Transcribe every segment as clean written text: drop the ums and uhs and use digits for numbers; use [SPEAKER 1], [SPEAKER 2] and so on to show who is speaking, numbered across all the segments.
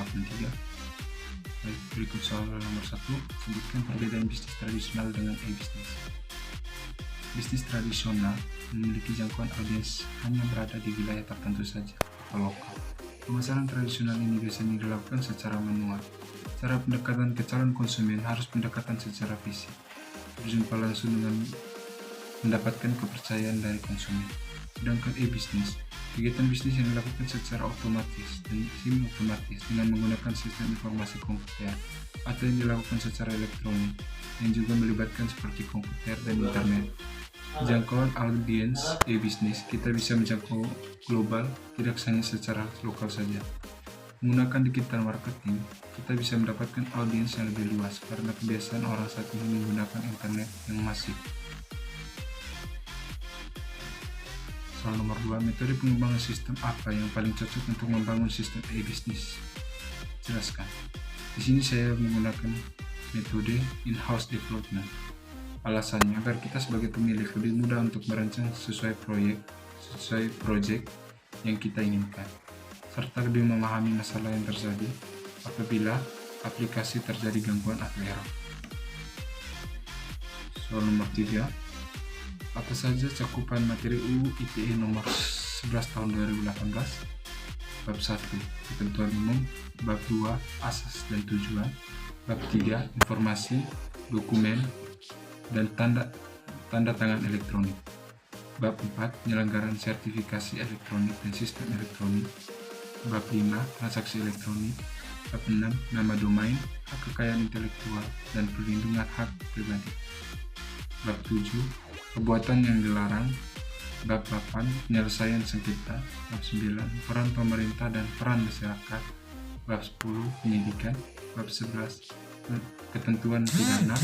[SPEAKER 1] 83. Baik, berikut soal nomor 1. Sebutkan perbedaan bisnis tradisional dengan e-bisnis. Bisnis tradisional memiliki jangkauan audiens hanya berada di wilayah tertentu saja atau lokal. Pemasaran tradisional ini biasanya dilakukan secara manual. Cara pendekatan ke calon konsumen harus pendekatan secara fisik, berjumpa langsung dengan mendapatkan kepercayaan dari konsumen. Sedangkan e-bisnis, kegiatan bisnis yang dilakukan secara otomatis dan semi-otomatis dengan menggunakan sistem informasi komputer atau yang dilakukan secara elektronik yang juga melibatkan seperti komputer dan internet. Jangkauan audiens e-bisnis, kita bisa menjangkau global, tidak hanya secara lokal saja. Menggunakan digital marketing, kita bisa mendapatkan audiens yang lebih luas karena kebiasaan orang saat ini menggunakan internet yang masif. Soal nomor 2, metode pengembangan sistem apa yang paling cocok untuk membangun sistem e-bisnis? Jelaskan. Di sini saya menggunakan metode in-house development. Alasannya agar kita sebagai pemilik lebih mudah untuk merancang sesuai project yang kita inginkan, serta lebih memahami masalah yang terjadi apabila aplikasi terjadi gangguan atau error. Soal nomor 3, apa saja cakupan materi UU ITE nomor 11 tahun 2018? Bab 1, ketentuan umum. Bab 2, asas dan tujuan. Bab 3, informasi, dokumen, dan tanda tangan elektronik. Bab 4, penyelenggaraan sertifikasi elektronik dan sistem elektronik. Bab 5, transaksi elektronik. Bab 6, nama domain, hak kekayaan intelektual, dan perlindungan hak pribadi. Bab 7, perbuatan yang dilarang. Bab 8, penyelesaian sengketa. Bab 9, peran pemerintah dan peran masyarakat. Bab 10, penyidikan. Bab 11, ketentuan pidana.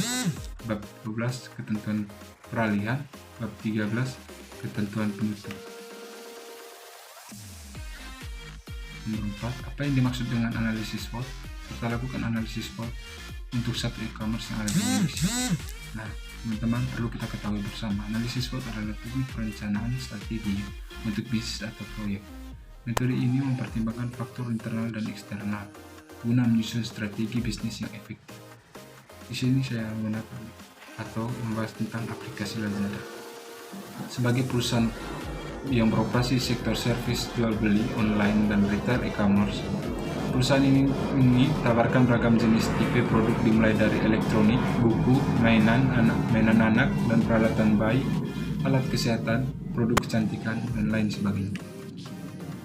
[SPEAKER 1] Bab 12, ketentuan peralihan. Bab 13, ketentuan penutup. Nomor 4, apa yang dimaksud dengan analisis SWOT? Serta lakukan analisis SWOT untuk satu e-commerce yang ada di Indonesia. Nah, teman-teman, perlu kita ketahui bersama, analisis SWOT adalah teknik perencanaan strategi untuk bisnis atau proyek. Metode ini mempertimbangkan faktor internal dan eksternal guna menyusun strategi bisnis yang efektif. Di sini saya menggunakan atau membahas tentang aplikasi Lazada. Sebagai perusahaan yang beroperasi sektor servis jual beli online dan retail e-commerce, perusahaan ini tawarkan beragam jenis tipe produk dimulai dari elektronik, buku, mainan anak, dan peralatan bayi, alat kesehatan, produk kecantikan, dan lain sebagainya.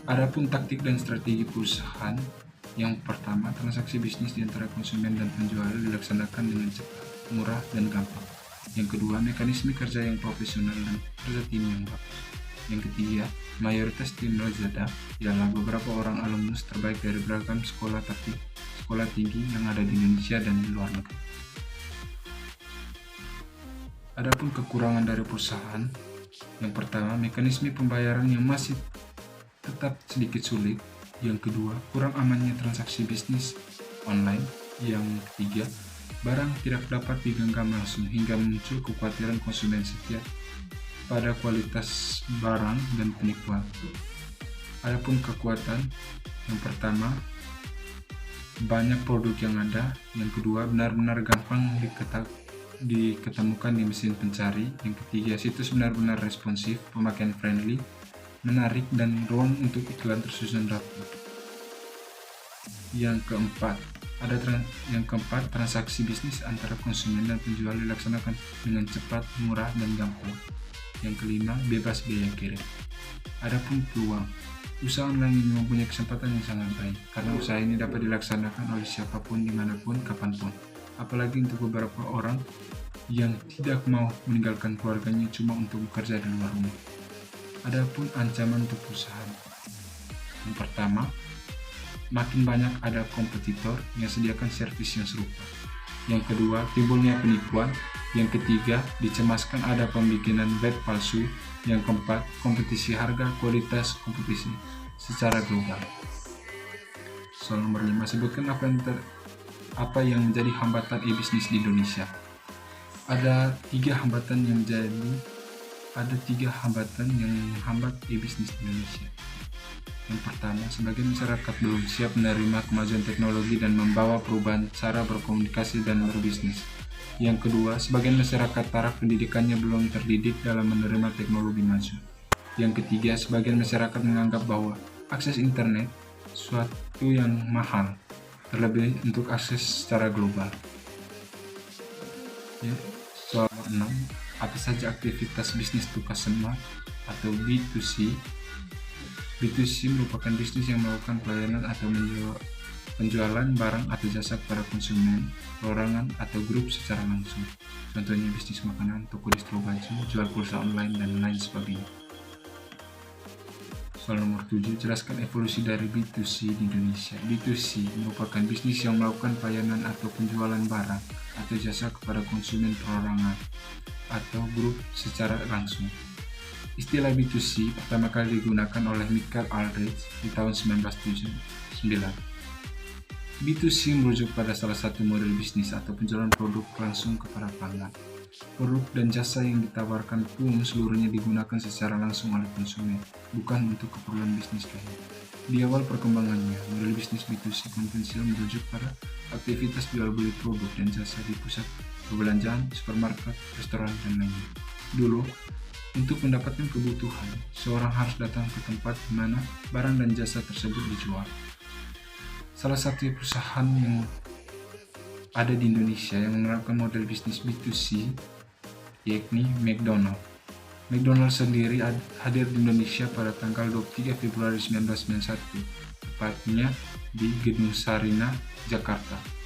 [SPEAKER 1] Adapun taktik dan strategi perusahaan, yang pertama, transaksi bisnis di antara konsumen dan penjual dilaksanakan dengan cepat, murah, dan gampang. Yang kedua, mekanisme kerja yang profesional dan kerja tim yang bagus. Yang ketiga, mayoritas tim Lazada ialah beberapa orang alumnus terbaik dari beragam sekolah tinggi yang ada di Indonesia dan di luar negeri. Adapun kekurangan dari perusahaan, yang pertama, mekanisme pembayaran yang masih tetap sedikit sulit. Yang kedua, kurang amannya transaksi bisnis online. Yang ketiga, barang tidak dapat digenggam langsung hingga muncul kekhawatiran konsumen setia pada kualitas barang dan penipuan. Adapun kekuatan, yang pertama, banyak produk yang ada. Yang kedua, benar-benar gampang diketemukan di mesin pencari. Yang ketiga, situs benar-benar responsif, pemakaian friendly, menarik, dan ruang untuk iklan tersusun rapi. Yang keempat, transaksi bisnis antara konsumen dan penjual dilaksanakan dengan cepat, murah, dan gampang. Yang kelima, bebas biaya kirim. Adapun peluang, usaha online ini mempunyai kesempatan yang sangat baik karena usaha ini dapat dilaksanakan oleh siapapun, dimanapun, kapanpun. Apalagi untuk beberapa orang yang tidak mau meninggalkan keluarganya cuma untuk bekerja di luar rumah. Adapun ancaman untuk perusahaan, yang pertama, makin banyak ada kompetitor yang sediakan servis yang serupa. Yang kedua, timbulnya penipuan. Yang ketiga, dicemaskan ada pembikinan web palsu. Yang keempat, kompetisi harga, kualitas, kompetisi secara global. Soal nomor 5, sebutkan apa yang menjadi hambatan e-bisnis di Indonesia. Ada tiga hambatan yang menghambat e-bisnis di Indonesia. Yang pertama, sebagian masyarakat belum siap menerima kemajuan teknologi dan membawa perubahan cara berkomunikasi dan berbisnis. Yang kedua, sebagian masyarakat taraf pendidikannya belum terdidik dalam menerima teknologi maju. Yang ketiga, sebagian masyarakat menganggap bahwa akses internet suatu yang mahal, terlebih untuk akses secara global. Ya, soal 6, apa saja aktivitas bisnis to customer atau B2C? B2C merupakan bisnis yang melakukan pelayanan atau penjualan barang atau jasa kepada konsumen, perorangan, atau grup secara langsung. Contohnya bisnis makanan, toko distro baju, jual pulsa online, dan lain sebagainya. Soal nomor 7, jelaskan evolusi dari B2C di Indonesia. B2C merupakan bisnis yang melakukan pelayanan atau penjualan barang atau jasa kepada konsumen perorangan atau grup secara langsung. Istilah B2C pertama kali digunakan oleh Michael Aldrich di tahun 1979. B2C merujuk pada salah satu model bisnis atau penjualan produk langsung kepada pelanggan. Produk dan jasa yang ditawarkan pun seluruhnya digunakan secara langsung oleh konsumen, bukan untuk keperluan bisnis lain. Di awal perkembangannya, model bisnis B2C konvensional merujuk pada aktivitas jual beli produk dan jasa di pusat perbelanjaan, supermarket, restoran, dan lainnya. Dulu, untuk mendapatkan kebutuhan, seorang harus datang ke tempat di mana barang dan jasa tersebut dijual. Salah satu perusahaan yang ada di Indonesia yang menerapkan model bisnis B2C yakni McDonald. McDonald sendiri hadir di Indonesia pada tanggal 23 Februari 1991, tepatnya di Gedung Sarinah, Jakarta.